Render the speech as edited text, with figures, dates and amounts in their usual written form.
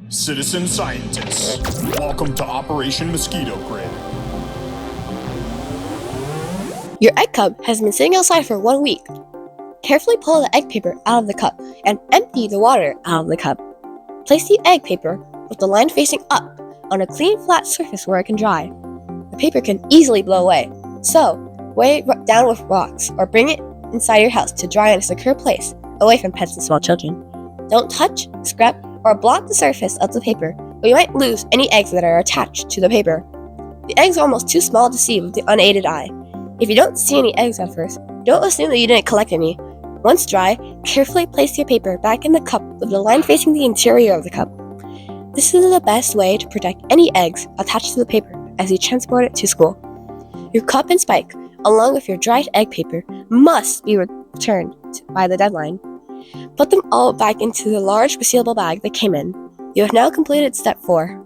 Citizen scientists, welcome to Operation Mosquito Grid. Your egg cup has been sitting outside for 1 week. Carefully pull the egg paper out of the cup and empty the water out of the cup. Place the egg paper with the line facing up on a clean flat surface where it can dry. The paper can easily blow away, so weigh it down with rocks or bring it inside your house to dry in a secure place, away from pets and small children. Don't touch, scrap, or blot the surface of the paper, or you might lose any eggs that are attached to the paper. The eggs are almost too small to see with the unaided eye. If you don't see any eggs at first, don't assume that you didn't collect any. Once dry, carefully place your paper back in the cup with the line facing the interior of the cup. This is the best way to protect any eggs attached to the paper as you transport it to school. Your cup and spike, along with your dried egg paper, must be returned by the deadline. Put them all back into the large resealable bag they came in. You have now completed step 4.